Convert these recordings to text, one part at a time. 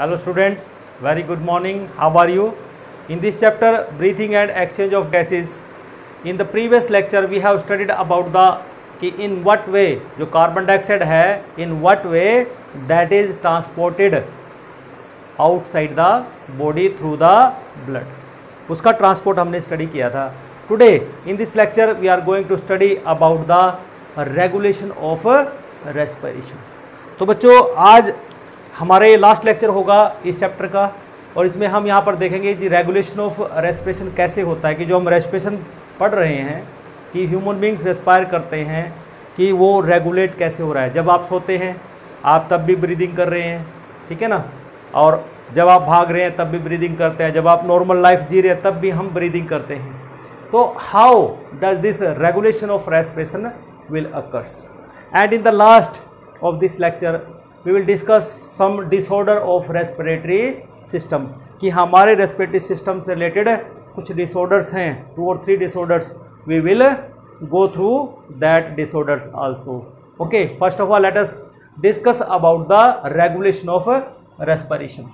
Hello students, very good morning. How are you? In this chapter, breathing and exchange of gases. In the previous lecture, we have studied about the कि in what way जो carbon dioxide है in what way that is transported outside the body through the blood. उसका transport हमने study किया था. Today in this lecture we are going to study about the regulation of respiration. तो बच्चों आज हमारे लास्ट लेक्चर होगा इस चैप्टर का और इसमें हम यहाँ पर देखेंगे कि रेगुलेशन ऑफ रेस्पिरेशन कैसे होता है, कि जो हम रेस्पिरेशन पढ़ रहे हैं कि ह्यूमन बींग्स रेस्पायर करते हैं कि वो रेगुलेट कैसे हो रहा है. जब आप सोते हैं आप तब भी ब्रीदिंग कर रहे हैं, ठीक है ना, और जब आप भाग रहे हैं तब भी ब्रीदिंग करते हैं, जब आप नॉर्मल लाइफ जी रहे हैं तब भी हम ब्रीदिंग करते हैं. तो how does this regulation of respiration will occurs. And in the last of this lecture we will discuss some disorder of respiratory system, कि हमारे रेस्पिरेटरी सिस्टम से रिलेटेड कुछ डिसऑर्डर्स हैं, 2 or 3 disorders. We will go through that disorders also. Okay, first of all let us discuss about the regulation of respiration.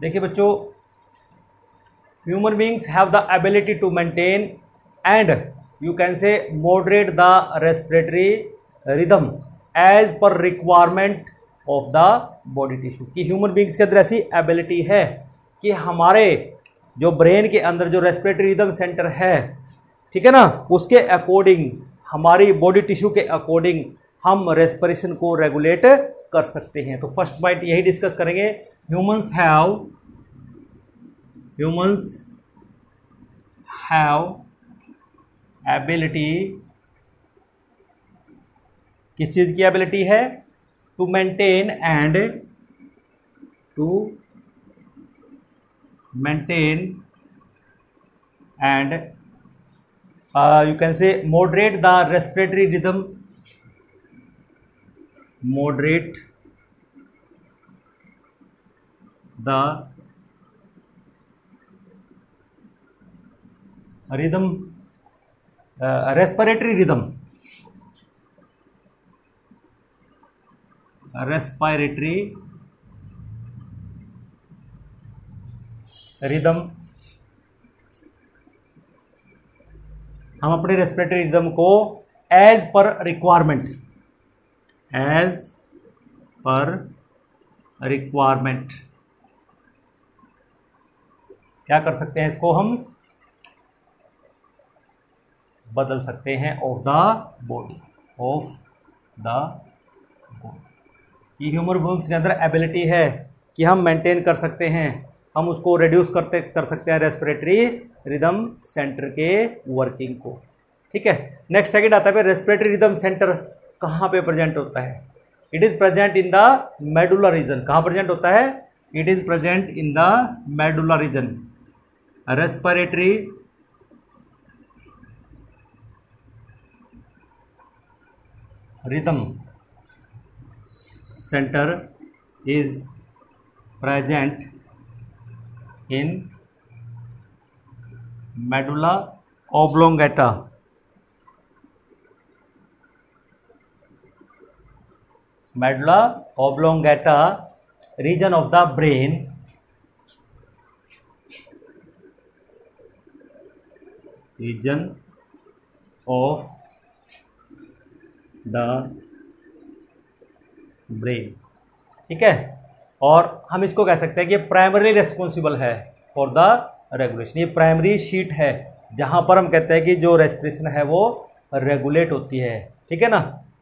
देखिए बच्चों, human beings have the ability to maintain and you can say moderate the respiratory rhythm as per requirement of the body tissue. कि human beings के अंदर ऐसी ability है कि हमारे जो ब्रेन के अंदर जो रेस्पिरेटरी रिदम सेंटर है, ठीक है ना, उसके अकॉर्डिंग हमारी बॉडी टिश्यू के अकॉर्डिंग हम रेस्पिरेशन को रेगुलेट कर सकते हैं. तो फर्स्ट पॉइंट यही डिस्कस करेंगे. ह्यूमंस हैव एबिलिटी, किस चीज़ की एबिलिटी है? To maintain and you can say moderate the respiratory rhythm, moderate the rhythm, respiratory rhythm, respiratory rhythm. हम अपने रेस्पिरेटरी रिदम को एज पर रिक्वायरमेंट क्या कर सकते हैं? इसको हम बदल सकते हैं ऑफ द बॉडी. कि ह्यूमन बींग्स के अंदर एबिलिटी है कि हम मेंटेन कर सकते हैं, हम उसको रिड्यूस कर सकते हैं रेस्पिरेटरी रिदम सेंटर के वर्किंग को. ठीक है. नेक्स्ट सेकंड आता है रेस्पिरेटरी रिदम सेंटर कहाँ पे प्रेजेंट होता है? It is present in the medulla reason. कहाँ प्रेजेंट होता है? It is present in the medulla reason. Respiratory rhythm center is present in medulla oblongata. Medulla oblongata region of the brain, region of the brain. ठीक है. और हम इसको कह सकते हैं कि प्राइमरी रेस्पॉन्सिबल है फॉर द रेगुलेशन. ये प्राइमरी शीट है जहां पर हम कहते हैं कि जो रेस्पिरेशन है वो रेगुलेट होती है. ठीक है ना.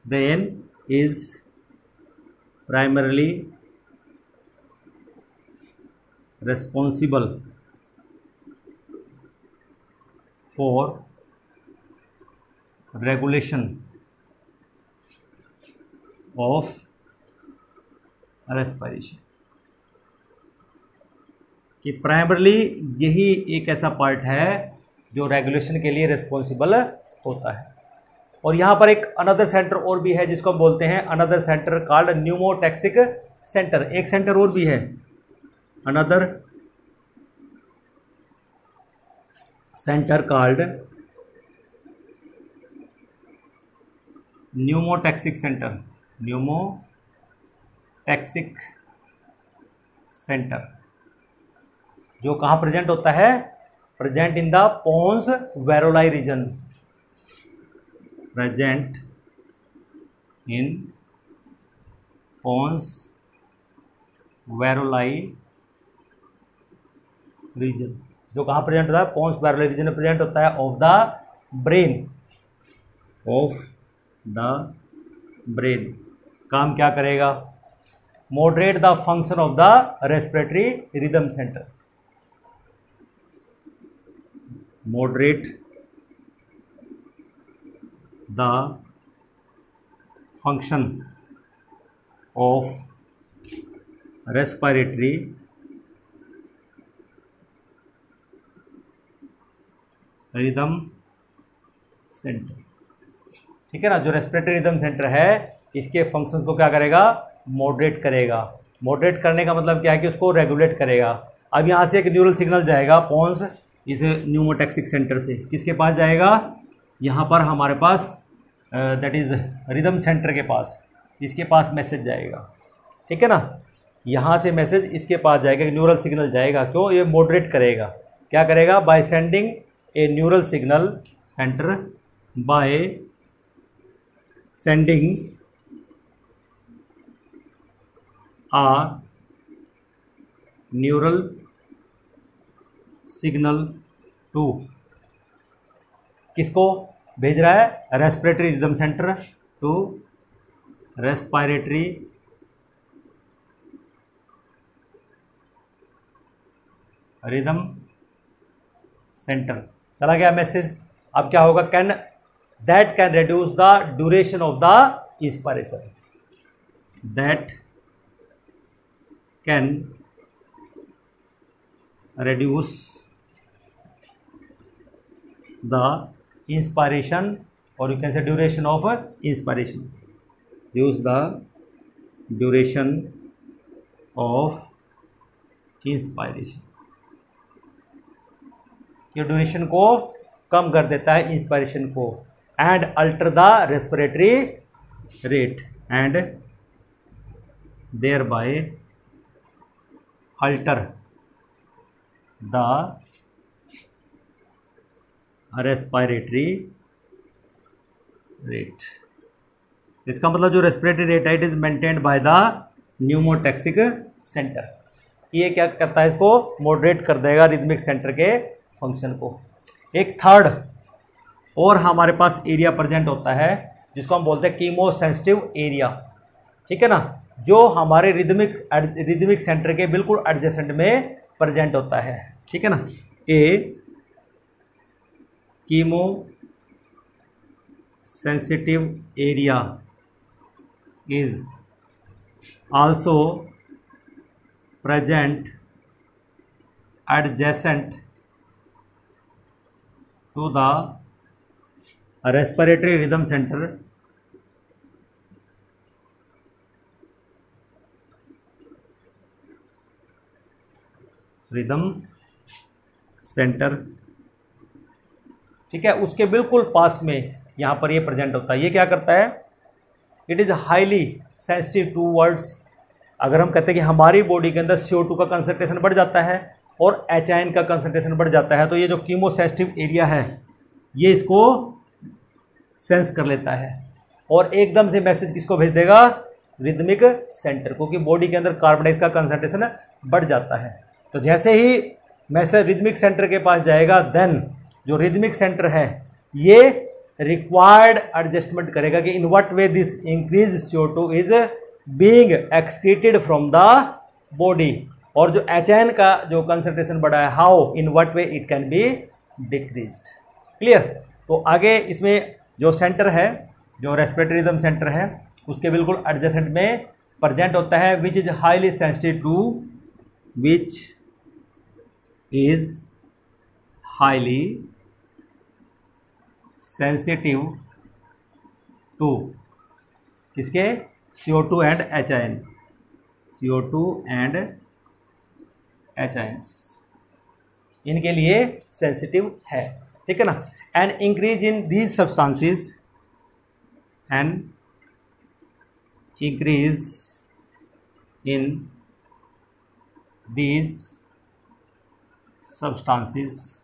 Brain is primarily responsible for regulation of respiration. कि प्राइमरली यही एक ऐसा पार्ट है जो रेगुलेशन के लिए रिस्पॉन्सिबल होता है. और यहाँ पर एक अनदर सेंटर और भी है जिसको हम बोलते हैं another centre called pneumotaxic centre. एक सेंटर और भी है another center called pneumotaxic center. Pneumotaxic center जो कहाँ प्रेजेंट होता है? Present in the pons varolii region. Present in pons varolii region. जो कहाँ प्रेजेंट होता है? पोन्स वेरोलाई रीजन में प्रेजेंट होता है of the brain. Of the brain. काम क्या करेगा? Moderate the function of the respiratory rhythm centre. Moderate the function of respiratory rhythm centre. ठीक है ना. जो रेस्पिरेटरी रिदम सेंटर है इसके फंक्शंस को क्या करेगा? मॉडरेट करेगा. मॉडरेट करने का मतलब क्या है कि उसको रेगुलेट करेगा. अब यहाँ से एक न्यूरल सिग्नल जाएगा पोन्स इस न्यूमोटैक्सिक सेंटर से. किसके पास जाएगा? यहाँ पर हमारे पास दैट इज़ रिदम सेंटर के पास. इसके पास मैसेज जाएगा. ठीक है ना. यहाँ से मैसेज इसके पास जाएगा, न्यूरल सिग्नल जाएगा. क्यों? ये मॉडरेट करेगा. क्या करेगा? By sending a neural signal centre, by sending a neural signal to. किसको भेज रहा है? Respiratory rhythm centre to respiratory rhythm centre. चला गया मैसेज. अब क्या होगा? That can reduce the duration of the inspiration. That can reduce the inspiration, or you can say duration of inspiration. Reduce the duration of inspiration. ये duration को कम कर देता है, इंस्पायरेशन को. And alter the respiratory rate and thereby alter the respiratory rate. इसका मतलब जो रेस्पिरेटरी रेट है it is maintained by the pneumotaxic centre. ये क्या करता है? इसको मॉडरेट कर देगा रिदमिक सेंटर के फंक्शन को. एक थर्ड और हमारे पास एरिया प्रेजेंट होता है जिसको हम बोलते हैं कीमोसेंसिटिव एरिया. ठीक है ना. जो हमारे रिदमिक सेंटर के बिल्कुल एडजेसेंट में प्रेजेंट होता है. ठीक है ना. A chemosensitive area is also present adjacent to the respiratory rhythm centre rhythm centre. ठीक है. उसके बिल्कुल पास में यहाँ पर ये प्रेजेंट होता है. ये क्या करता है? It is highly sensitive towards. अगर हम कहते हैं कि हमारी बॉडी के अंदर CO2 का कंसंट्रेशन बढ़ जाता है और HIN का कंसंट्रेशन बढ़ जाता है, तो ये जो कीमोसेंसिटिव एरिया है ये इसको सेंस कर लेता है और एकदम से मैसेज किसको भेज देगा? रिदमिक सेंटर को, क्योंकि बॉडी के अंदर कार्बन डाइऑक्साइड का कंसंट्रेशन बढ़ जाता है. तो जैसे ही मैसेज रिदमिक सेंटर के पास जाएगा, देन जो रिदमिक सेंटर है ये रिक्वायर्ड एडजस्टमेंट करेगा कि इन what way this increase CO2 is being excreted from the body. और जो HIN का जो कंसंट्रेशन बढ़ा है, how in what way it can be decreased. Clear. तो आगे इसमें जो सेंटर है, जो रेस्पिरेटरी रिदम सेंटर है, उसके बिल्कुल एडजेसेंट में प्रेजेंट होता है which is highly sensitive to, which is highly sensitive to किसके? CO2 and HIN. CO2 and H ions इनके लिए सेंसिटिव है, ठीक है ना। And increase in these substances, and increase in these substances,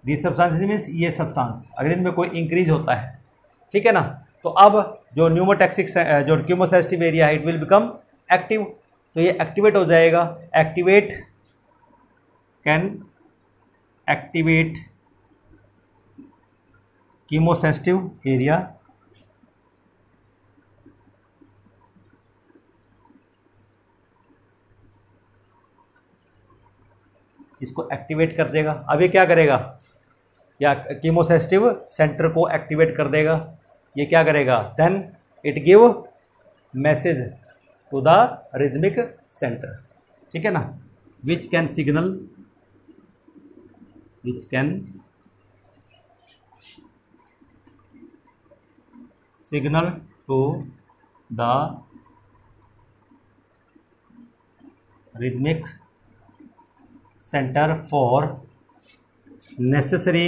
these substances means ये substance अगर इनमें कोई इंक्रीज होता है, ठीक है ना, तो अब जो न्यूमोटैक्सिक जो कीमोसेंसिटिव एरिया है इट विल बिकम एक्टिव, तो ये एक्टिवेट हो जाएगा। Activate can activate chemosensitive area, इसको एक्टिवेट कर देगा। अब ये क्या करेगा, या कीमोसेंसिटिव सेंटर को एक्टिवेट कर देगा। ये क्या करेगा, then it give message to the rhythmic centre, ठीक है ना, which can signal to the rhythmic centre for necessary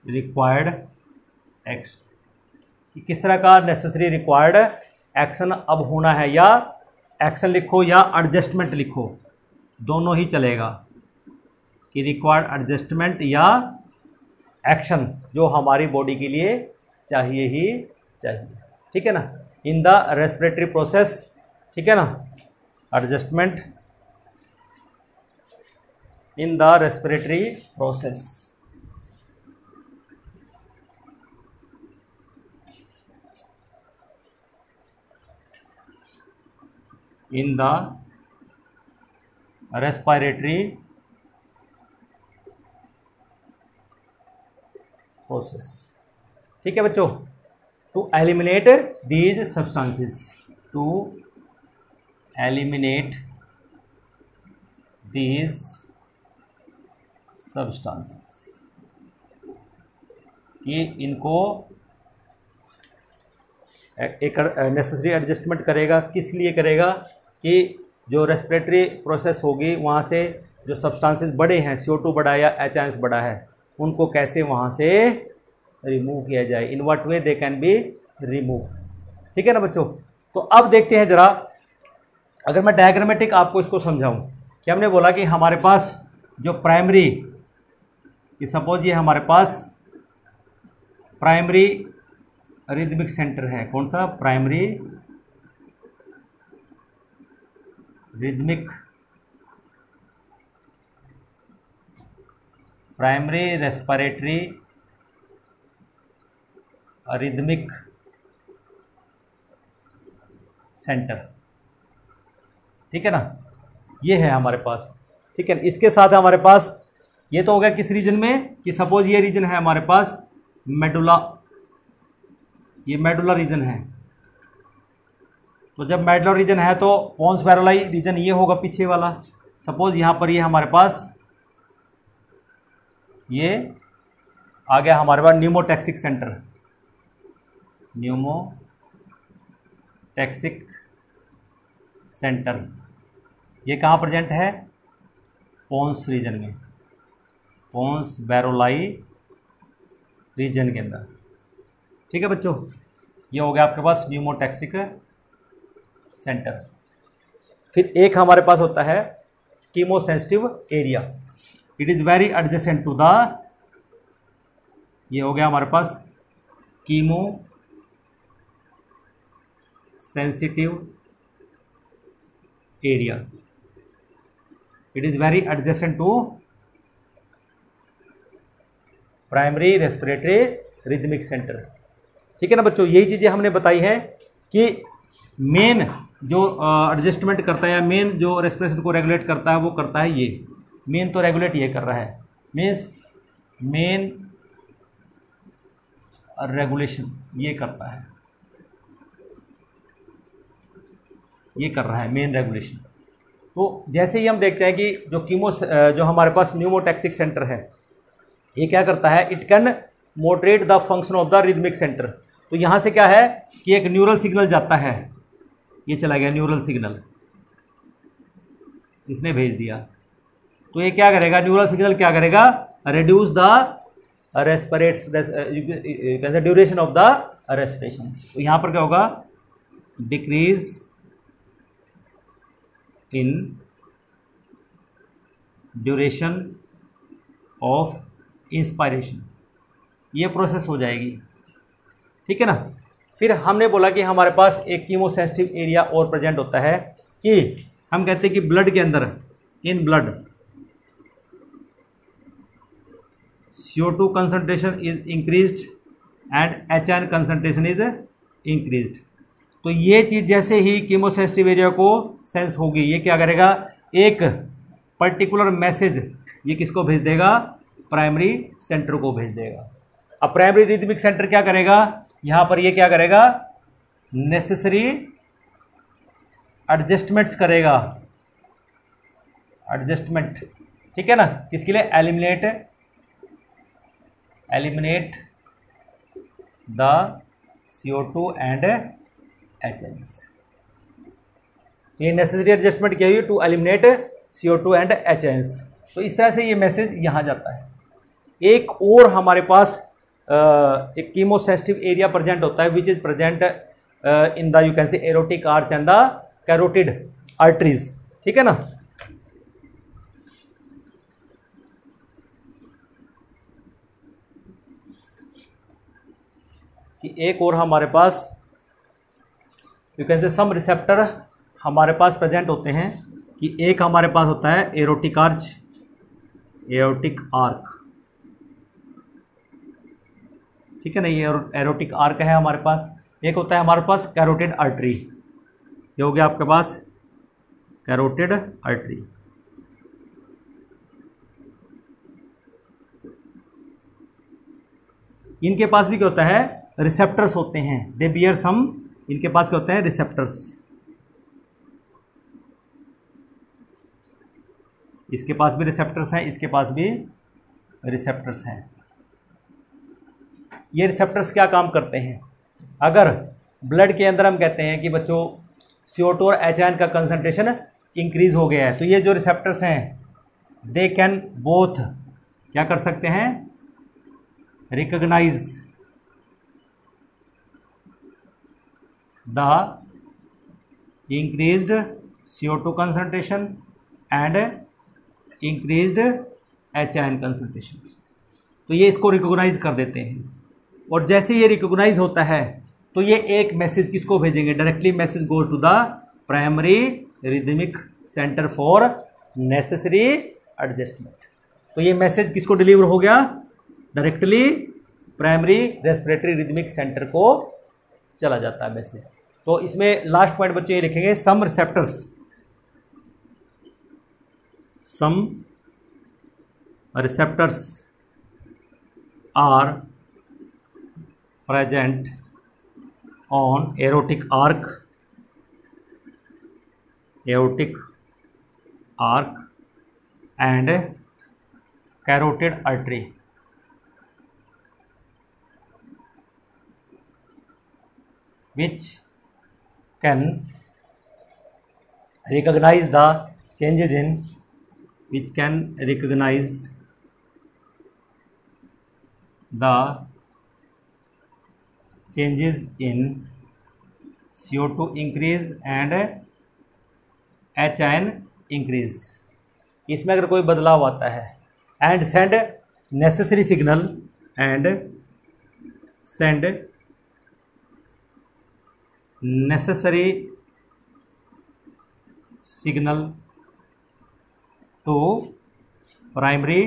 required action. किस तरह का नेसेसरी रिक्वायर्ड एक्शन अब होना है, या एक्शन लिखो या एडजस्टमेंट लिखो, दोनों ही चलेगा, कि रिक्वायर्ड एडजस्टमेंट या एक्शन जो हमारी बॉडी के लिए चाहिए ही चाहिए, ठीक है ना, इन द रेस्पिरेटरी प्रोसेस, ठीक है ना, adjustment in the respiratory process. In the respiratory process, ठीक है बच्चों। To eliminate these substances, to eliminate these substances, कि इनको एक नेसेसरी एडजस्टमेंट करेगा। किस लिए करेगा, कि जो रेस्पिरेटरी प्रोसेस होगी वहाँ से जो सब्सटेंसेस बड़े हैं, CO2 बड़ा या H आयंस बड़ा है, उनको कैसे वहाँ से रिमूव किया जाए, इन what way they can be remove, ठीक है ना बच्चों। तो अब देखते हैं जरा, अगर मैं डायग्रामेटिक आपको इसको समझाऊं, कि हमने बोला कि हमारे पास जो प्राइमरी, कि सपोज ये हमारे पास प्राइमरी रिदमिक सेंटर है, कौन सा, primary rhythmic, primary respiratory rhythmic centre, ठीक है ना, ये है हमारे पास, ठीक है। इसके साथ हमारे पास ये तो हो गया किस रीजन में, कि सपोज ये रीजन है हमारे पास मेडुला, ये मेडुला रीजन है, तो जब मेडुला रीजन है तो पोन्स वेरुलाई रीजन ये होगा पीछे वाला। सपोज यहाँ पर ये हमारे पास ये आ गया हमारे पास न्यूमोटैक्सिक सेंटर, न्यूमोटैक्सिक सेंटर, ये कहाँ प्रेजेंट है, पोन्स रीजन में, पोन्स वेरुलाई रीजन के अंदर, ठीक है बच्चों। ये हो गया आपके पास न्यूमोटैक्सिक सेंटर। फिर एक हमारे पास होता है chemosensitive area, it is very adjacent to the, ये हो गया हमारे पास chemosensitive area, it is very adjacent to primary respiratory rhythmic centre, ठीक है ना बच्चों। यही चीज़ें हमने बताई हैं कि मेन जो एडजस्टमेंट करता है या मेन जो रेस्पिरेशन को रेगुलेट करता है वो करता है ये, मेन तो रेगुलेट ये कर रहा है, मीन्स मेन रेगुलेशन ये करता है, ये कर रहा है मेन रेगुलेशन। तो जैसे ही हम देखते हैं कि जो हमारे पास न्यूमोटैक्सिक सेंटर है, ये क्या करता है, it can moderate the function of the rhythmic centre, तो यहाँ से क्या है कि एक न्यूरल सिग्नल जाता है, ये चला गया न्यूरल सिग्नल, इसने भेज दिया। तो ये क्या करेगा, न्यूरल सिग्नल क्या करेगा, reduce the duration of the respiration. तो यहाँ पर क्या होगा, decrease in duration of inspiration, ये प्रोसेस हो जाएगी, ठीक है ना। फिर हमने बोला कि हमारे पास एक कीमोसेंसिटिव एरिया और प्रेजेंट होता है, कि हम कहते हैं कि ब्लड के अंदर, in blood CO2 concentration is increased and HN concentration is increased. तो ये चीज़ जैसे ही कीमोसेंसिटिव एरिया को सेंस होगी, ये क्या करेगा, एक पर्टिकुलर मैसेज ये किसको भेज देगा, प्राइमरी सेंटर को भेज देगा। अब प्राइमरी रिदमिक सेंटर क्या करेगा, यहाँ पर ये क्या करेगा, नेसेसरी एडजस्टमेंट्स करेगा, एडजस्टमेंट, ठीक है ना, किसके लिए, eliminate the CO2 and HNs। ये नेसेसरी एडजस्टमेंट क्या हुई, to eliminate CO2 and HNs। तो इस तरह से ये मैसेज यहाँ जाता है। एक और हमारे पास एक कीमोसेंसिटिव एरिया प्रेजेंट होता है, which is present in the, you can say, aortic arch and the carotid arteries, ठीक है ना। कि एक और हमारे पास, यू कैन से, सम रिसेप्टर हमारे पास प्रेजेंट होते हैं, कि एक हमारे पास होता है एरोटिक आर्च, एरोटिक आर्क, ठीक है ना, ये एरोटिक आर्क है हमारे पास। एक होता है हमारे पास कैरोटिड आर्टरी, ये हो गया आपके पास कैरोटिड आर्टरी। इनके पास भी क्या होता है, रिसेप्टर्स होते हैं, दे बियर सम, इनके पास क्या होते हैं, रिसेप्टर्स। इसके पास भी रिसेप्टर्स हैं, इसके पास भी रिसेप्टर्स हैं। ये रिसेप्टर्स क्या काम करते हैं, अगर ब्लड के अंदर हम कहते हैं कि बच्चों CO2 और HN का कंसंट्रेशन इंक्रीज हो गया है, तो ये जो रिसेप्टर्स हैं, दे कैन बोथ क्या कर सकते हैं, recognise the increased CO2 concentration and increased HN concentration. तो ये इसको रिकॉग्नाइज कर देते हैं, और जैसे ये रिकॉग्नाइज होता है तो ये एक मैसेज किसको भेजेंगे, directly message goes to the primary rhythmic centre for necessary adjustment. तो ये मैसेज किसको डिलीवर हो गया, directly primary respiratory rhythmic centre को चला जाता है मैसेज। तो इसमें लास्ट पॉइंट बच्चों ये लिखेंगे, some receptors, some receptors are present on aortic arc and carotid artery, which can recognize the changes in, which can recognize the changes in CO2 increase and HN increase। इसमें अगर कोई बदलाव आता है, and send necessary signal, and send necessary signal to primary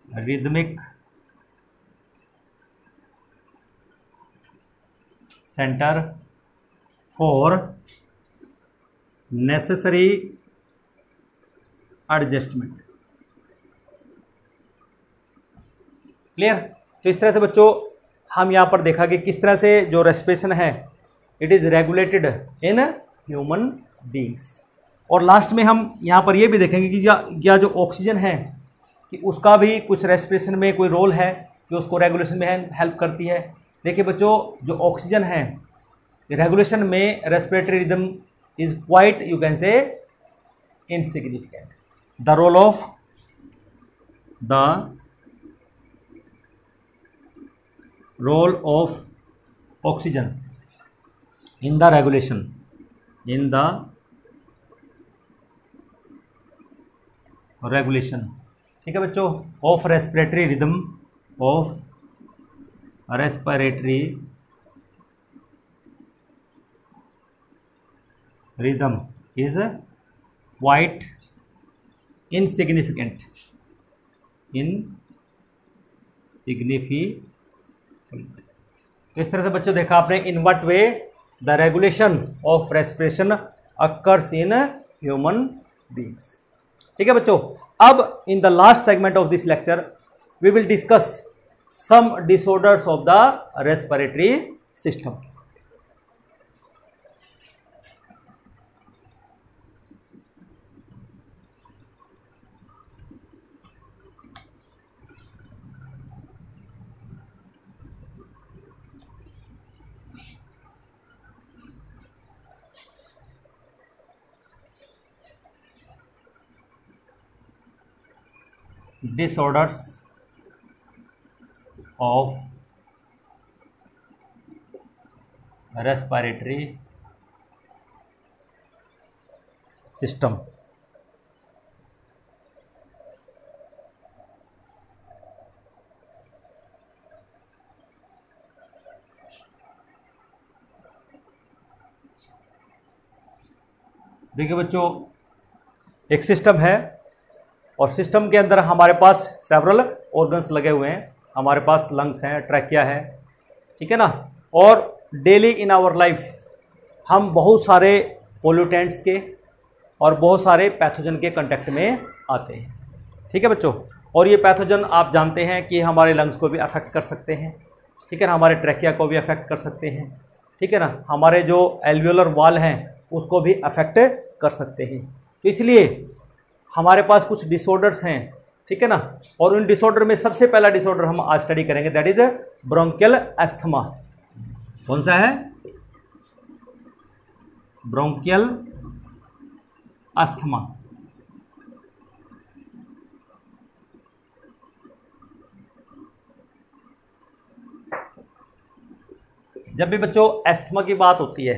rhythmic centre for necessary adjustment. Clear. तो इस तरह से बच्चों हम यहाँ पर देखा कि किस तरह से जो रेस्पिरेशन है it is regulated in human beings. और लास्ट में हम यहाँ पर ये भी देखेंगे कि या जो ऑक्सीजन है कि उसका भी कुछ रेस्पिरेशन में कोई रोल है कि उसको रेगुलेशन में हेल्प करती है। देखिए बच्चों, जो ऑक्सीजन है रेगुलेशन में respiratory rhythm is quite you can say insignificant. The role of oxygen in the regulation ठीक है बच्चों, of respiratory rhythm is quite insignificant. इस तरह से बच्चों देखा आपने, in what way the regulation of respiration occurs in human beings. ठीक है बच्चों, अब in the last segment of this lecture we will discuss some disorders of the respiratory system. Disorders of respiratory system। देखिए बच्चों, एक system है और system के अंदर हमारे पास सेवरल ऑर्गन्स लगे हुए हैं। हमारे पास लंग्स हैं, ट्रैकिया है, ठीक है ना। और डेली इन आवर लाइफ हम बहुत सारे पोल्यूटेंट्स के और बहुत सारे पैथोजन के कांटेक्ट में आते हैं। ठीक है बच्चों, और ये पैथोजन आप जानते हैं कि हमारे लंग्स को भी अफेक्ट कर सकते हैं, ठीक है ना, हमारे ट्रैकिया को भी अफेक्ट कर सकते हैं, ठीक है ना, हमारे जो एल्वियोलर वॉल हैं उसको भी अफेक्ट कर सकते हैं। तो इसलिए हमारे पास कुछ डिसऑर्डर्स हैं, ठीक है ना, और उन डिसऑर्डर में सबसे पहला डिसऑर्डर हम आज स्टडी करेंगे, दैट इज ब्रोंकियल अस्थमा। कौन सा है? Bronchial asthma. जब भी बच्चों अस्थमा की बात होती है,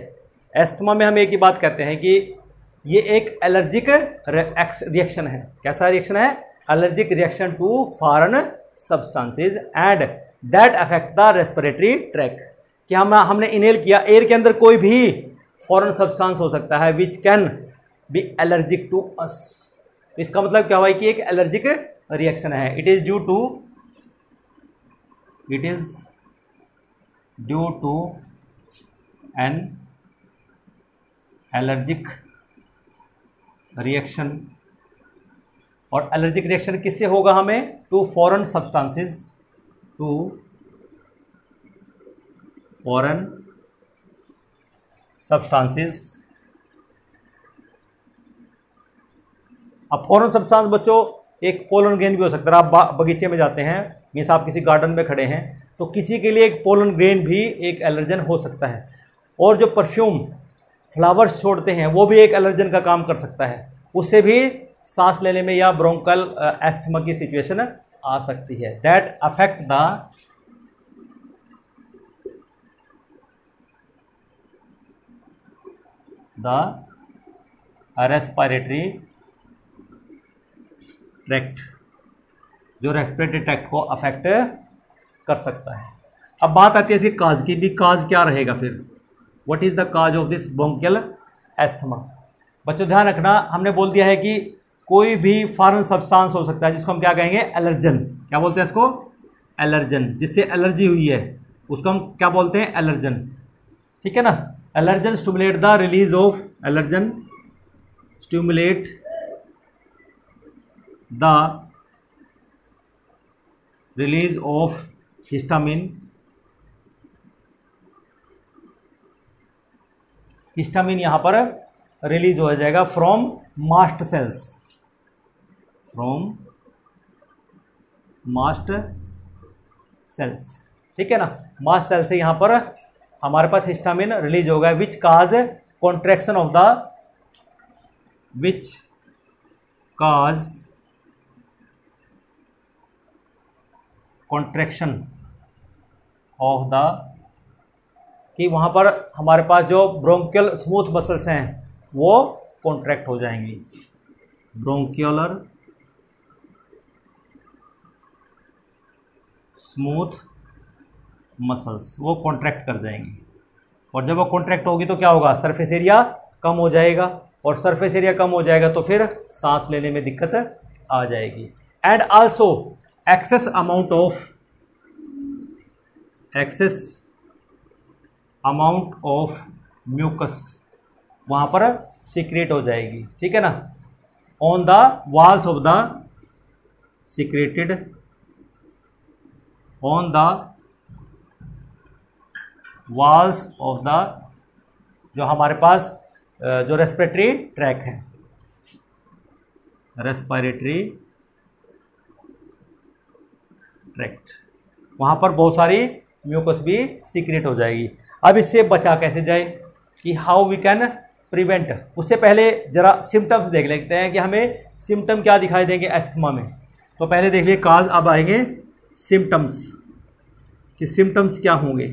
अस्थमा में हम एक ही बात कहते हैं कि ये एक एलर्जिक रिएक्शन है। कैसा रिएक्शन है? Allergic reaction to foreign substances and that affect the respiratory track. कि हमने इनहेल किया, एयर के अंदर कोई भी फॉरेन सब्सटेंस हो सकता है which can be allergic to us. इसका मतलब क्या हुआ कि एक एलर्जिक रिएक्शन है। It is due to an allergic reaction. और एलर्जिक रिएक्शन किससे होगा? हमें to foreign substances, to foreign substances. अब फॉरेन सब्सटेंस बच्चों एक पोलन ग्रेन भी हो सकता है। आप बगीचे में जाते हैं, मीन्स आप किसी गार्डन में खड़े हैं, तो किसी के लिए एक पोलन ग्रेन भी एक एलर्जन हो सकता है। और जो परफ्यूम फ्लावर्स छोड़ते हैं वो भी एक एलर्जन का काम कर सकता है, उससे भी सांस लेने में या ब्रोंकल एस्थमा की सिचुएशन आ सकती है। That affect the respiratory tract, जो रेस्पिरेटरी ट्रैक्ट को अफेक्ट कर सकता है। अब बात आती है इसके काज की भी। काज क्या रहेगा फिर? What is the cause of this bronchial asthma? बच्चों ध्यान रखना, हमने बोल दिया है कि कोई भी फॉरेन सब्सटेंस हो सकता है जिसको हम क्या कहेंगे? एलर्जन। क्या बोलते हैं इसको? एलर्जन। जिससे एलर्जी हुई है उसको हम क्या बोलते हैं? एलर्जन। ठीक है ना। Allergen stimulate the release of histamine. Histamine यहां पर रिलीज हो जाएगा फ्रॉम मास्ट सेल्स, सेल्स, ठीक है ना। मास्ट सेल से यहाँ पर हमारे पास हिस्टामिन रिलीज होगा, विच काज कॉन्ट्रैक्शन ऑफ द कि वहाँ पर हमारे पास जो ब्रोंकियल स्मूथ मसल्स हैं वो कॉन्ट्रैक्ट हो जाएंगी, ब्रोंक्यूलर स्मूथ मसल्स वो कॉन्ट्रैक्ट कर जाएंगी। और जब वो कॉन्ट्रैक्ट होगी तो क्या होगा, सरफेस एरिया कम हो जाएगा, और सरफेस एरिया कम हो जाएगा तो फिर सांस लेने में दिक्कत आ जाएगी। And also excess amount of mucus वहाँ पर सीक्रेट हो जाएगी, ठीक है ना, on the walls of the secreted on the walls of the जो हमारे पास जो रेस्पिरेटरी ट्रैक है, रेस्पिरेटरी ट्रैक्ट, वहाँ पर बहुत सारी म्यूकस भी सीक्रेट हो जाएगी। अब इससे बचा कैसे जाए, कि हाउ वी कैन प्रिवेंट। उससे पहले जरा सिम्टम्स देख लेते हैं कि हमें सिम्टम क्या दिखाई देंगे अस्थमा में। तो पहले देख लिए काज, अब आएंगे सिम्टम्स, कि सिम्टम्स क्या होंगे।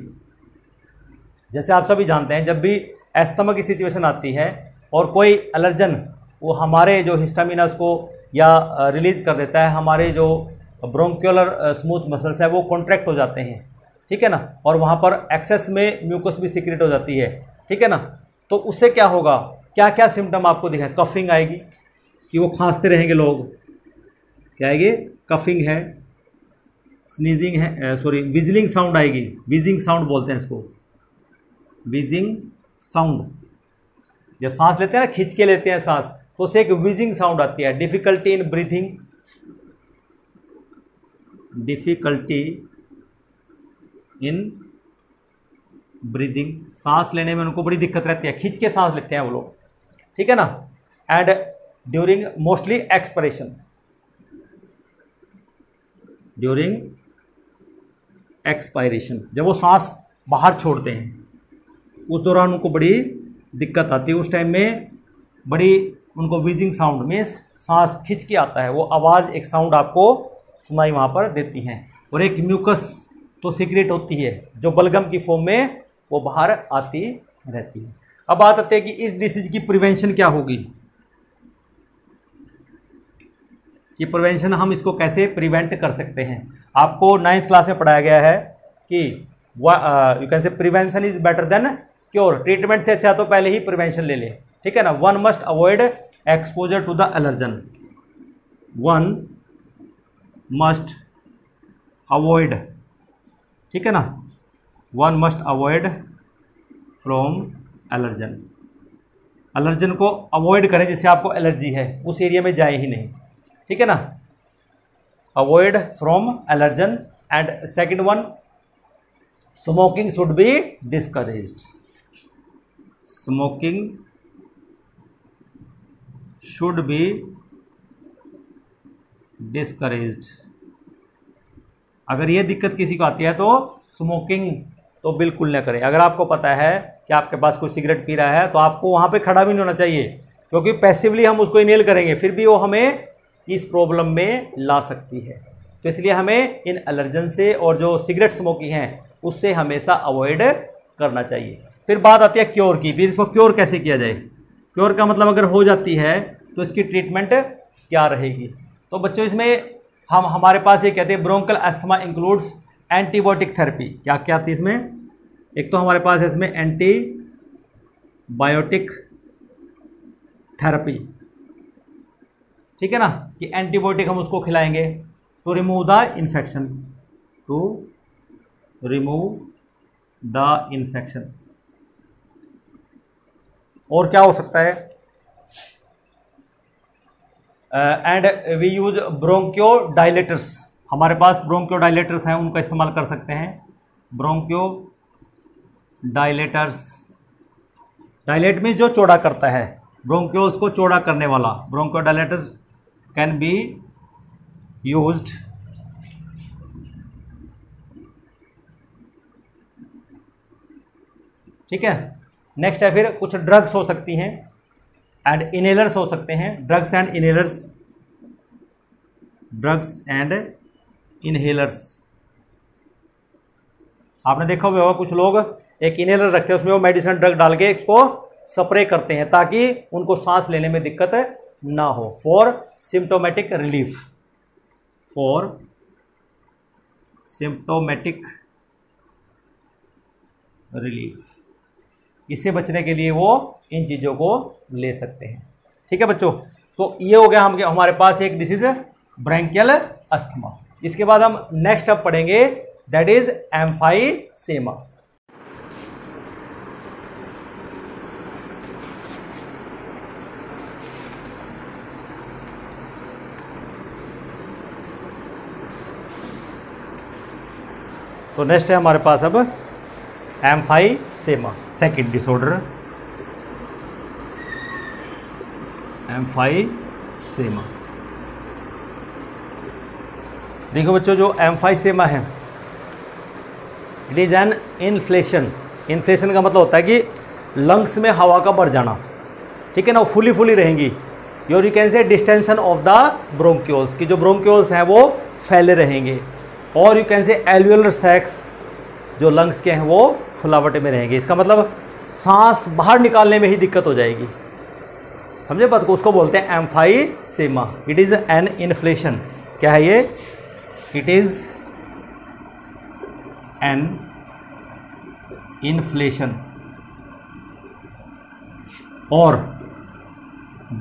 जैसे आप सभी जानते हैं जब भी अस्थमा की सिचुएशन आती है और कोई एलर्जन वो हमारे जो हिस्टामिन है उसको या रिलीज कर देता है, हमारे जो ब्रोंक्यूलर स्मूथ मसल्स है वो कॉन्ट्रैक्ट हो जाते हैं, ठीक है ना, और वहाँ पर एक्सेस में म्यूकस भी सीक्रेट हो जाती है, ठीक है ना। तो उससे क्या होगा, क्या क्या सिम्टम आपको दिखाए, कफिंग आएगी कि वो खांसते रहेंगे लोग, क्या आएगी, कफिंग है, स्नीजिंग है, विजलिंग साउंड आएगी, विजिंग साउंड बोलते हैं इसको, विजिंग साउंड। जब सांस लेते हैं ना, खींच के लेते हैं सांस, तो उससे एक विजिंग साउंड आती है। Difficulty in breathing, difficulty in breathing, सांस लेने में उनको बड़ी दिक्कत रहती है, खींच के सांस लेते हैं वो लोग, ठीक है ना। And during mostly expiration, during expiration, जब वो सांस बाहर छोड़ते हैं उस दौरान उनको बड़ी दिक्कत आती है। उस टाइम में बड़ी उनको विजिंग साउंड मीन्स सांस खींच के आता है, वो आवाज़ एक साउंड आपको सुनाई वहाँ पर देती हैं। और एक म्यूकस तो सीक्रेट होती है जो बलगम की फॉर्म में वो बाहर आती रहती है। अब बात आती है कि इस डिसीज की प्रिवेंशन क्या होगी, कि प्रिवेंशन हम इसको कैसे प्रिवेंट कर सकते हैं। आपको 9th क्लास में पढ़ाया गया है कि यू कैन से prevention is better than cure, treatment से अच्छा तो पहले ही प्रिवेंशन ले लें, ठीक है ना। One must avoid exposure to the allergen, one must avoid, ठीक है ना, one must avoid from allergen, allergen को अवॉइड करें जिससे आपको एलर्जी है, उस एरिया में जाए ही नहीं, ठीक है ना, avoid from allergen. And second one, smoking should B discouraged, smoking should B discouraged. अगर ये दिक्कत किसी को आती है तो स्मोकिंग तो बिल्कुल न करें। अगर आपको पता है कि आपके पास कोई सिगरेट पी रहा है तो आपको वहाँ पे खड़ा भी नहीं होना चाहिए, क्योंकि पैसिवली हम उसको इनहेल करेंगे फिर भी वो हमें इस प्रॉब्लम में ला सकती है। तो इसलिए हमें इन एलर्जन से और जो सिगरेट स्मोकिंग है उससे हमेशा अवॉइड करना चाहिए। फिर बात आती है क्योर की, फिर इसको क्योर कैसे किया जाए। क्योर का मतलब अगर हो जाती है तो इसकी ट्रीटमेंट क्या रहेगी। तो बच्चों इसमें हमारे पास ये कहते हैं bronchial asthma includes antibiotic therapy. क्या क्या आती है इसमें, एक तो हमारे पास है इसमें एंटीबायोटिक थेरेपी, ठीक है ना, कि एंटीबायोटिक हम उसको खिलाएंगे to remove the infection, to remove the infection. और क्या हो सकता है, and we use bronchodilators, हमारे पास ब्रोंकियो डायलेटर्स हैं उनका इस्तेमाल कर सकते हैं। ब्रोंकियो डायलेटर्स, डायलेट मीन्स जो चौड़ा करता है, ब्रोंकियोल्स को चौड़ा करने वाला, ब्रोंकियो डायलेटर्स कैन बी यूज्ड ठीक है। नेक्स्ट है फिर कुछ ड्रग्स हो सकती हैं एंड इनहेलर्स हो सकते हैं। Drugs and inhalers, drugs and inhalers. आपने देखा होगा कुछ लोग एक इनहेलर रखते हैं, उसमें वो मेडिसिन ड्रग डाल के इसको स्प्रे करते हैं ताकि उनको सांस लेने में दिक्कत ना हो, for symptomatic relief, for symptomatic relief. इससे बचने के लिए वो इन चीज़ों को ले सकते हैं। ठीक है बच्चों, तो ये हो गया हमारे पास एक डिसीज ब्रैंकियल अस्थमा। इसके बाद हम नेक्स्ट अब पढ़ेंगे, दैट इज एम्फाइसेमा। तो नेक्स्ट है हमारे पास अब एम्फाइसेमा, सेकंड डिसऑर्डर एम्फाइसेमा। देखो बच्चों, जो एम्फाइसेमा है it is an inflation. Inflation का मतलब होता है कि लंग्स में हवा का बढ़ जाना, ठीक है ना, वो फुली फुली रहेंगी। योर यू कैन से डिस्टेंशन ऑफ द ब्रोंक्यूल्स, कि जो ब्रोंक्यूल्स हैं वो फैले रहेंगे। और यू कैन से एल्वियोलर सैक्स, जो लंग्स के हैं वो फुलावटे में रहेंगे। इसका मतलब सांस बाहर निकालने में ही दिक्कत हो जाएगी। समझे बात को, उसको बोलते हैं emphysema. It is an inflation. क्या है ये? इट इज़ एन इन्फ्लेशन और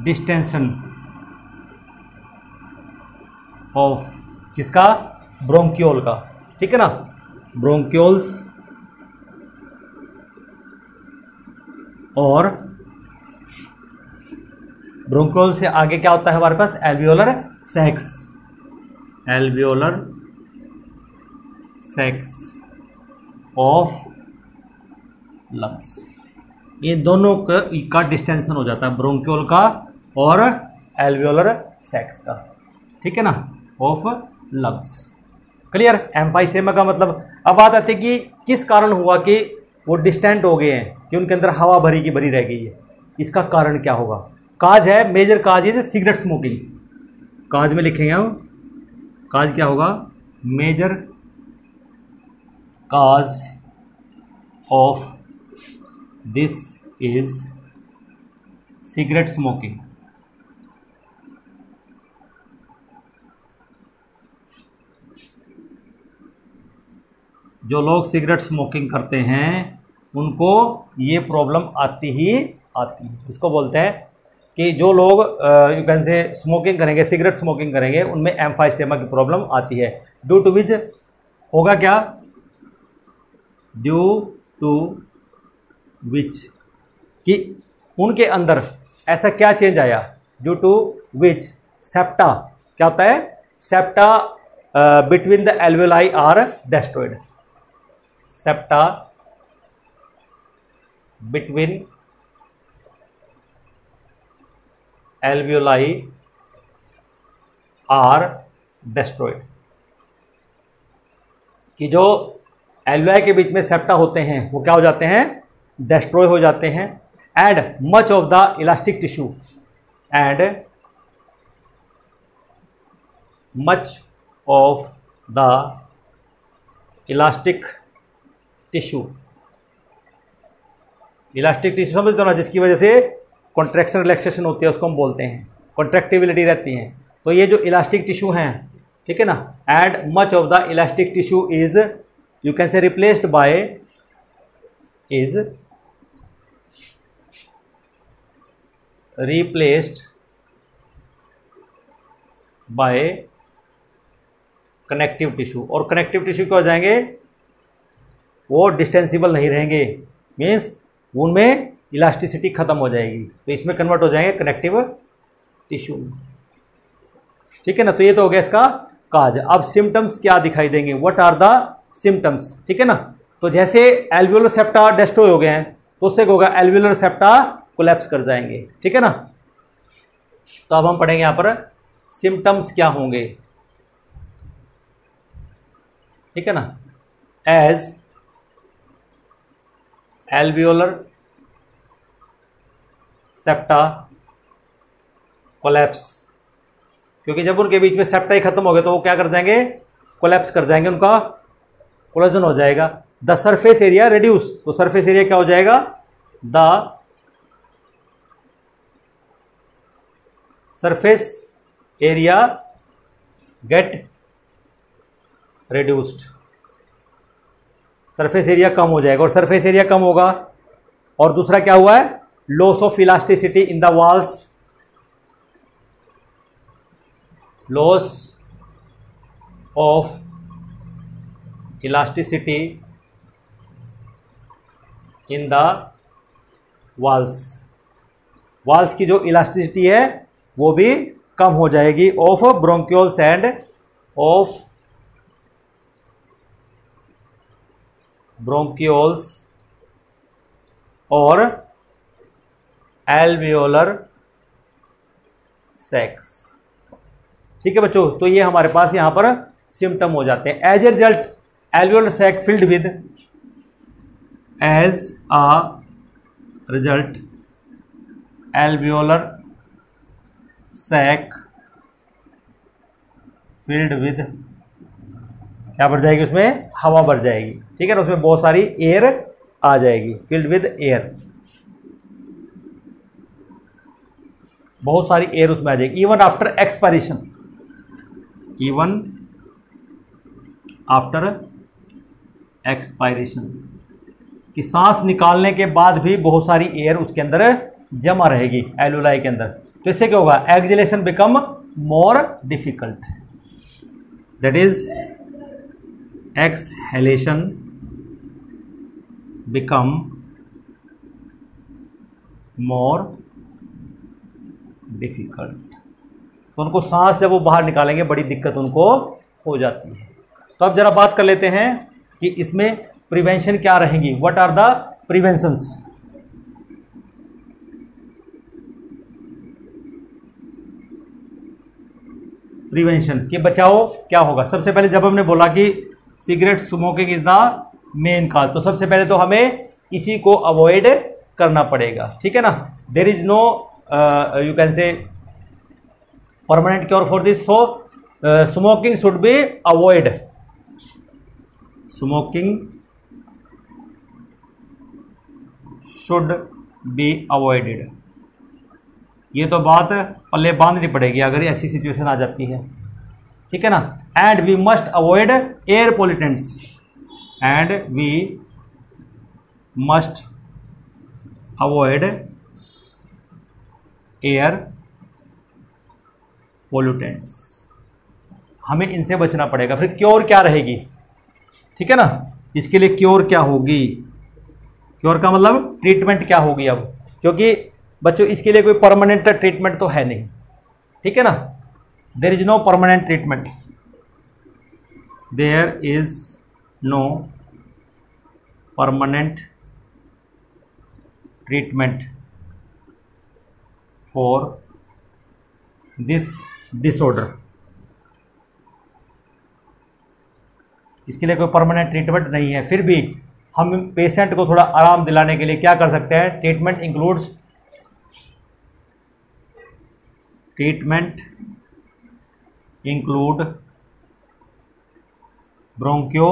डिस्टेंशन ऑफ किसका? ब्रोंक्यूल का। ठीक है ना, ब्रोंक्यूल्स और ब्रोंक्यूल से आगे क्या होता है हमारे पास? Alveolar sacs, alveolar sacs of lungs. ये दोनों का डिस्टेंशन हो जाता है, ब्रोंक्यूल का और एल्वियोलर सैक्स का। ठीक है ना, ऑफ लंग्स। क्लियर? एम्फाइसेमा का मतलब अब बात आती है कि किस कारण हुआ कि वो डिस्टेंट हो गए हैं, कि उनके अंदर हवा भरी की भरी रह गई है। इसका कारण क्या होगा? काज है, major cause is cigarette smoking. Cause में लिखेंगे हम, काज क्या होगा? Major cause of this is cigarette smoking. जो लोग सिगरेट स्मोकिंग करते हैं उनको ये प्रॉब्लम आती ही आती है। इसको बोलते हैं कि जो लोग यू कैन से स्मोकिंग करेंगे, सिगरेट स्मोकिंग करेंगे, उनमें एम्फाइसेमा की प्रॉब्लम आती है। ड्यू टू विच होगा क्या? ड्यू टू विच, कि उनके अंदर ऐसा क्या चेंज आया? ड्यू टू विच सेप्टा, क्या होता है? Septa between the alveoli are destroyed. Septa between alveoli are destroyed, कि जो एल्वियोलाई के बीच में सेप्टा होते हैं वो क्या हो जाते हैं? डेस्ट्रॉय हो जाते हैं। And much of the elastic tissue, and much of the elastic tissue, elastic tissue समझते हो ना, जिसकी वजह से कॉन्ट्रैक्शन रिलैक्सेशन होती है, उसको हम बोलते हैं, कॉन्ट्रैक्टिबिलिटी रहती है। तो ये जो इलास्टिक टिश्यू हैं, ठीक है ना, and much of the elastic tissue is you can से replaced by, is replaced by connective tissue. और कनेक्टिव टिश्यू क्या हो जाएंगे? वो डिस्टेंसिबल नहीं रहेंगे, मीन्स उनमें इलास्टिसिटी खत्म हो जाएगी, तो इसमें कन्वर्ट हो जाएंगे कनेक्टिव टिश्यू। ठीक है ना, तो ये तो हो गया इसका काज। अब सिम्टम्स क्या दिखाई देंगे? What are the symptoms? ठीक है ना, तो जैसे एल्वियोलर सेप्टा डेस्ट्रॉय हो गए हैं तो उससे क्या होगा? एल्वियोलर सेप्टा कोलैप्स कर जाएंगे। ठीक है ना, तो अब हम पढ़ेंगे यहां पर सिम्टम्स क्या होंगे। ठीक है ना, एज एल्वियोलर सेप्टा कोलैप्स, क्योंकि जब उनके बीच में सेप्टा ही खत्म हो गया तो वो क्या कर जाएंगे, कोलैप्स कर जाएंगे, उनका कोलाजन हो जाएगा। द सरफेस एरिया रिड्यूस, तो सरफेस एरिया क्या हो जाएगा, the surface area get reduced, surface area कम हो जाएगा, और सरफेस एरिया कम होगा। और दूसरा क्या हुआ है, loss of elasticity in the walls, loss of elasticity in the walls, walls की जो इलास्टिसिटी है वो भी कम हो जाएगी, of bronchioles end of bronchioles और एल्वियोलर सैक्स। ठीक है बच्चों, तो ये हमारे पास यहां पर सिम्टम हो जाते हैं। As a result alveolar sac filled with, as a result alveolar sac filled with, क्या भर जाएगी उसमें, हवा भर जाएगी। ठीक है ना, उसमें बहुत सारी एयर आ जाएगी, फिल्ड विद एयर, बहुत सारी एयर उसमें आ जाएगी। Even after expiration, even after expiration, कि सांस निकालने के बाद भी बहुत सारी एयर उसके अंदर जमा रहेगी एल्वियोलाई के अंदर। तो इससे क्या होगा, exhalation become more difficult, that is exhalation become more difficult. तो उनको सांस जब वो बाहर निकालेंगे बड़ी दिक्कत उनको हो जाती है। तो अब जरा बात कर लेते हैं कि इसमें प्रिवेंशन क्या रहेंगी, what are the preventions. Prevention के बचाओ क्या होगा, सबसे पहले जब हमने बोला कि cigarette smoking is the main cause, तो सबसे पहले तो हमें इसी को अवॉइड करना पड़ेगा। ठीक है ना, there is no you can say permanent cure for this, so smoking should be avoid, smoking should be avoided. ये तो बात पल्ले बांधनी पड़ेगी अगर ऐसी सिचुएशन आ जाती है। ठीक है ना, and we must avoid air pollutants, and we must avoid air pollutants, हमें इनसे बचना पड़ेगा। फिर क्योर क्या रहेगी, ठीक है ना, इसके लिए क्योर क्या होगी, क्योर का मतलब ट्रीटमेंट क्या होगी अब, क्योंकि बच्चों इसके लिए कोई परमानेंट ट्रीटमेंट तो है नहीं। ठीक है ना, there is no permanent treatment, there is no permanent treatment for this disorder, इसके लिए कोई परमानेंट ट्रीटमेंट नहीं है। फिर भी हम पेशेंट को थोड़ा आराम दिलाने के लिए क्या कर सकते हैं, treatment includes, treatment include ब्रोंकियो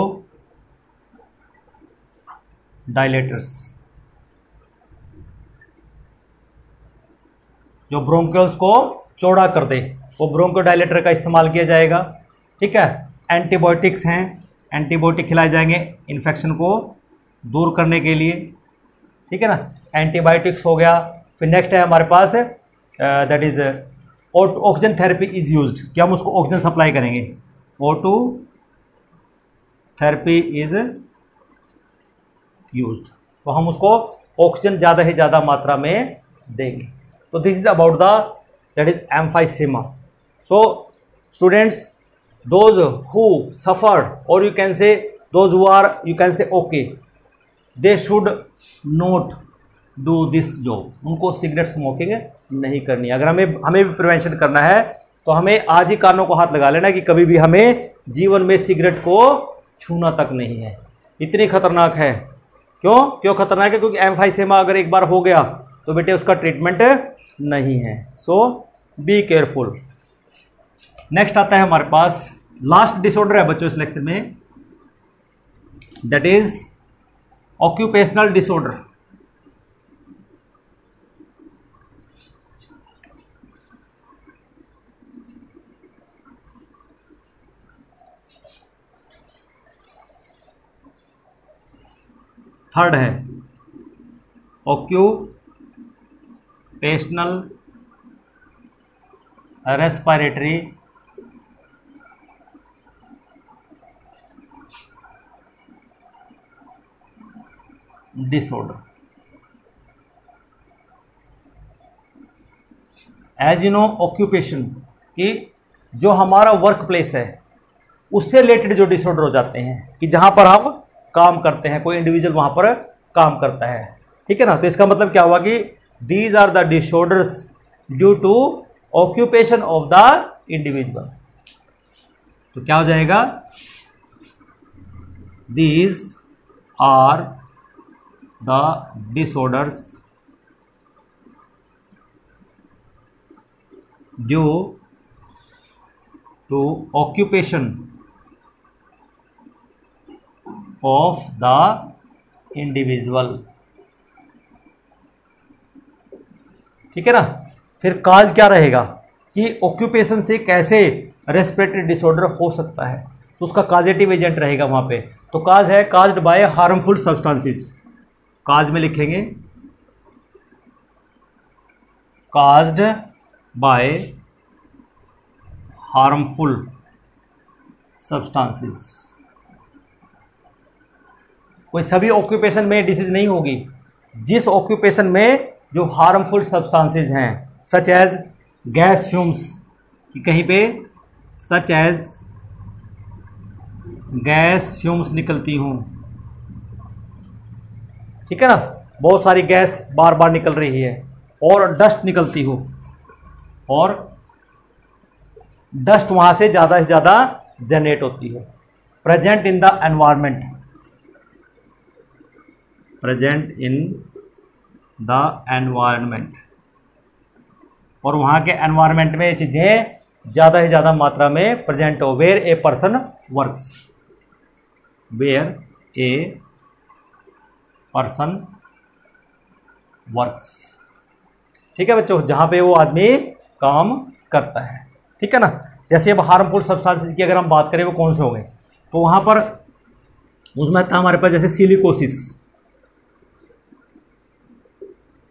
dilators, जो ब्रोंकियल्स को चौड़ा कर दे वो ब्रोंकियो डायलेटर का इस्तेमाल किया जाएगा। ठीक है, एंटीबायोटिक्स हैं, एंटीबायोटिक खिलाए जाएंगे इन्फेक्शन को दूर करने के लिए। ठीक है ना, एंटीबायोटिक्स हो गया। फिर नेक्स्ट है हमारे पास that is oxygen therapy is used, कि हम उसको ऑक्सीजन सप्लाई करेंगे, O2 थेरेपी इज यूज्ड, तो हम उसको ऑक्सीजन ज़्यादा से ज़्यादा मात्रा में देंगे। तो this is about the that is emphysema. So students, those who suffered और you can say those who are you can say okay, they should not do this job, उनको सिगरेट स्मोकिंग नहीं करनी। अगर हमें भी प्रिवेंशन करना है तो हमें आज ही कानों को हाथ लगा लेना कि कभी भी हमें जीवन में सिगरेट को छूना तक नहीं है, इतनी खतरनाक है। क्यों खतरनाक है? क्योंकि एम्फाइसेमा अगर एक बार हो गया तो बेटे उसका ट्रीटमेंट नहीं है। सो बी केयरफुल। नेक्स्ट आता है हमारे पास, लास्ट डिसऑर्डर है बच्चों इस लेक्चर में, that is occupational disorder. Third है occupational respiratory disorder. As you know occupation कि जो हमारा वर्क प्लेस है उससे रिलेटेड जो डिसऑर्डर हो जाते हैं कि जहां पर हम काम करते हैं, कोई इंडिविजुअल वहां पर काम करता है, ठीक है ना। तो इसका मतलब क्या हुआ कि these are the disorders due to occupation of the individual. तो क्या हो जाएगा, these are the disorders due to occupation of the individual, ठीक है ना। फिर काज क्या रहेगा कि ऑक्यूपेशन से कैसे रेस्पिरेटरी डिसऑर्डर हो सकता है, तो उसका काजेटिव एजेंट रहेगा वहां पे। तो काज है काज्ड बाय हार्मफुल सब्सटेंसेस, काज में लिखेंगे काज्ड बाय हार्मफुल सब्सटेंसेस। कोई सभी ऑक्यूपेशन में डिसीज नहीं होगी, जिस ऑक्यूपेशन में जो हार्मफुल सब्सटेंसेस हैं, सच एज गैस फ्यूम्स, कि कहीं पे सच एज गैस फ्यूम्स निकलती हूं, ठीक है ना, बहुत सारी गैस बार बार निकल रही है, और डस्ट निकलती हो, और डस्ट वहां से ज़्यादा जनरेट होती हो, present in the environment, present in the environment, और वहाँ के एनवायरमेंट में ये चीज़ें ज़्यादा से ज़्यादा मात्रा में प्रेजेंट हो, where a person works, where a person works, ठीक है बच्चों, जहाँ पे वो आदमी काम करता है, ठीक है ना। जैसे अब हार्मफुल सब्सटेंसेस की अगर हम बात करें वो कौन से होंगे, तो वहाँ पर उसमें था हमारे पास जैसे सिलिकोसिस,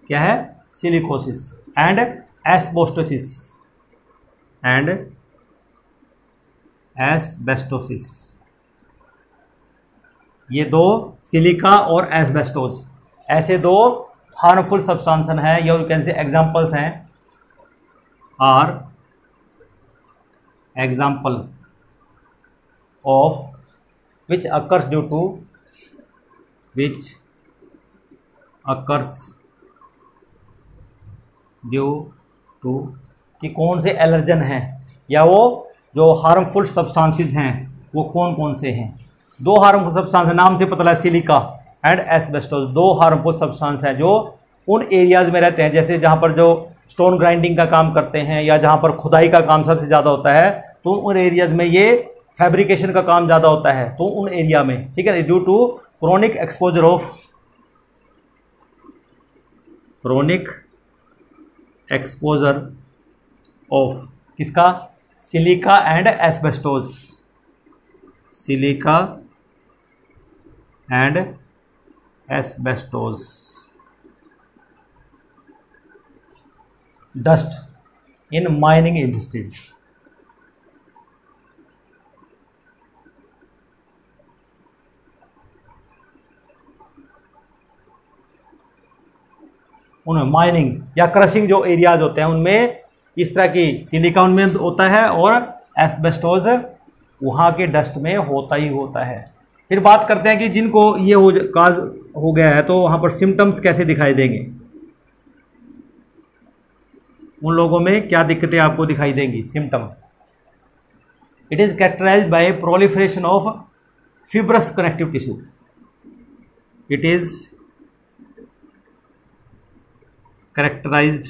क्या है, silicosis, and asbestosis, and asbestosis, ये दो, सिलिका और एस्बेस्टोस, ऐसे दो हार्मफुल सब्सटेंस हैं, या यू कैन से एग्जांपल्स हैं, are example of which occurs due to, which occurs due to, कि कौन से एलर्जन हैं, या वो जो हार्मफुल सब्सटेंसेस हैं वो कौन कौन से हैं। दो हार्मफुल सब्सटेंस नाम से पता लगा, सिलिका एंड एस्बेस्टोस, दो हार्मफुल सब्सटेंस हैं जो उन एरियाज में रहते हैं, जैसे जहाँ पर जो स्टोन ग्राइंडिंग का काम करते हैं, या जहाँ पर खुदाई का काम सबसे ज़्यादा होता है, तो उन एरियाज में ये फैब्रिकेशन का काम ज़्यादा होता है, तो उन एरिया में, ठीक है, due to chronic exposure of, chronic exposure of किसका, silica and asbestos, silica and asbestos, dust in mining industries. उनमें माइनिंग या क्रशिंग जो एरियाज होते हैं उनमें इस तरह की सिलिका उनमें होता है, और एस्बेस्टोस वहाँ के डस्ट में होता ही होता है। फिर बात करते हैं कि जिनको ये काज हो गया है, तो वहाँ पर सिम्टम्स कैसे दिखाई देंगे, उन लोगों में क्या दिक्कतें आपको दिखाई देंगी, symptom. It is characterised by proliferation of fibrous connective tissue, it is characterized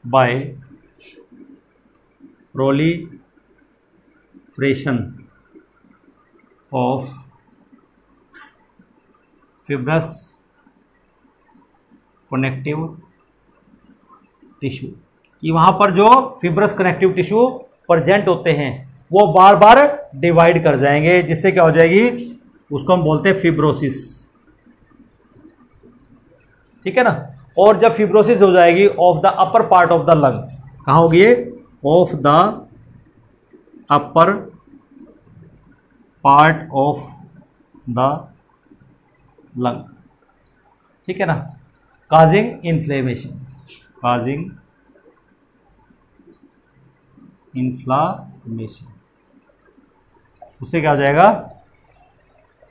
by proliferation of fibrous connective tissue, कि वहाँ पर जो फिब्रस कनेक्टिव टिश्यू प्रेजेंट होते हैं वो बार बार डिवाइड कर जाएंगे, जिससे क्या हो जाएगी, उसको हम बोलते हैं फिब्रोसिस। ठीक है ना। और जब फिब्रोसिस हो जाएगी of the upper part of the lung, कहाँ होगी ये, of the upper part of the lung, ठीक है ना, काजिंग इन्फ्लेमेशन, काजिंग इन्फ्लामेशन, उससे क्या हो जाएगा,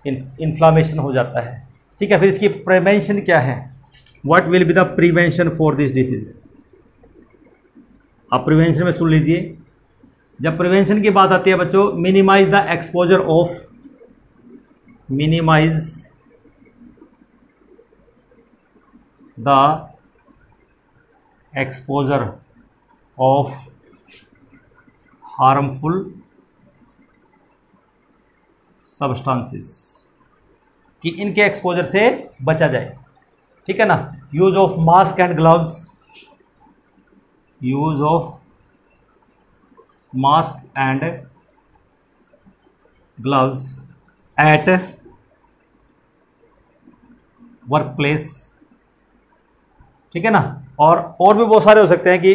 इन्फ्लामेशन हो जाता है। ठीक है। फिर इसकी प्रिवेंशन क्या है, what will be the prevention for this disease. आप प्रिवेंशन में सुन लीजिए, जब प्रिवेंशन की बात आती है बच्चों, minimize the exposure of, minimize the exposure of harmful substances, कि इनके एक्सपोजर से बचा जाए। ठीक है ना। Use of mask and gloves, use of mask and gloves at work place. ठीक है ना। और भी बहुत सारे हो सकते हैं कि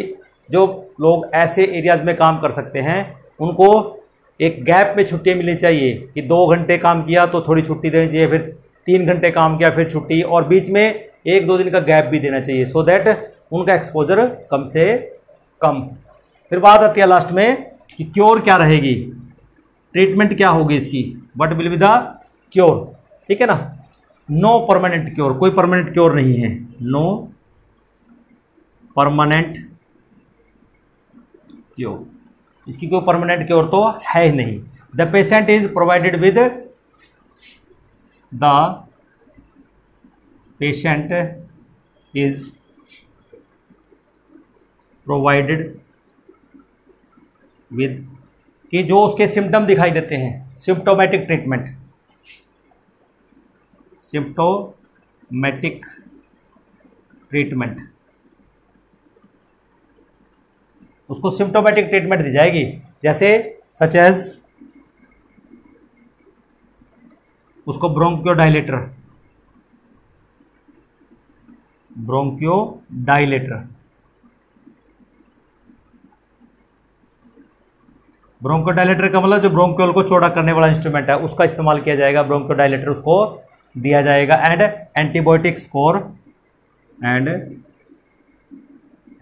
जो लोग ऐसे एरियाज में काम कर सकते हैं, उनको एक गैप में छुट्टियां मिलनी चाहिए, कि 2 घंटे काम किया तो थोड़ी छुट्टी देनी चाहिए, फिर 3 घंटे काम किया फिर छुट्टी, और बीच में 1-2 दिन का गैप भी देना चाहिए, सो दैट उनका एक्सपोजर कम से कम। फिर बात आती है लास्ट में कि क्योर क्या रहेगी, ट्रीटमेंट क्या होगी इसकी, what will be the cure. ठीक है ना। नो परमानेंट क्योर, कोई परमानेंट क्योर नहीं है, नो परमानेंट क्योर, इसकी कोई परमानेंट क्योर तो है ही नहीं। The patient is provided with, the patient is provided with, कि जो उसके सिम्टम दिखाई देते हैं, सिम्प्टोमेटिक ट्रीटमेंट, सिम्प्टोमेटिक ट्रीटमेंट, उसको सिम्प्टोमेटिक ट्रीटमेंट दी जाएगी, जैसे सच एज उसको ब्रोंकियोडाइलेटर, ब्रोंकियोडाइलेटर, ब्रोंकियोडाइलेटर का मतलब जो ब्रोंकियोल को चौड़ा करने वाला इंस्ट्रूमेंट है उसका इस्तेमाल किया जाएगा, ब्रोंकियोडाइलेटर उसको दिया जाएगा। And antibiotics for, and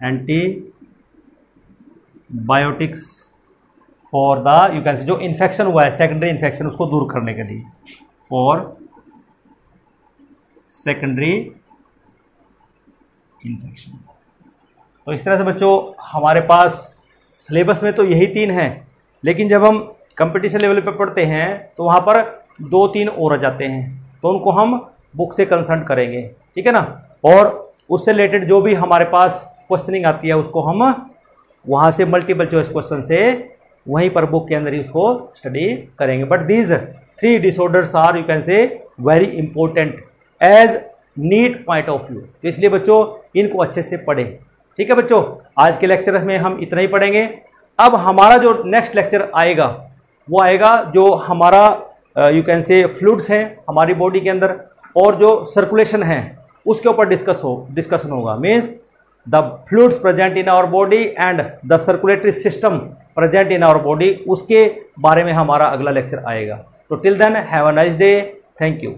antibiotics for the, you can से, जो इन्फेक्शन हुआ है, सेकेंडरी इन्फेक्शन, उसको दूर करने के लिए, फॉर सेकेंडरी इन्फेक्शन। तो इस तरह से बच्चों हमारे पास सिलेबस में तो यही 3 हैं, लेकिन जब हम कंपटीशन लेवल पे पढ़ते हैं तो वहाँ पर 2-3 और आ जाते हैं, तो उनको हम बुक से कंसल्ट करेंगे। ठीक है ना। और उससे रिलेटेड जो भी हमारे पास क्वेश्चनिंग आती है उसको हम वहाँ से मल्टीपल चॉइस क्वेश्चन से वहीं पर बुक के अंदर ही उसको स्टडी करेंगे। But these 3 disorders are, you can say, very important as NEET point of view. तो इसलिए बच्चों इनको अच्छे से पढ़ें। ठीक है बच्चों, आज के लेक्चर में हम इतना ही पढ़ेंगे। अब हमारा जो नेक्स्ट लेक्चर आएगा वो आएगा जो हमारा यू कैन से फ्लूइड्स हैं हमारी बॉडी के अंदर, और जो सर्कुलेशन है उसके ऊपर डिस्कशन होगा। Means the fluids present in our body and the circulatory system present in our body, उसके बारे में हमारा अगला लेक्चर आएगा। तो till then have a nice day, thank you.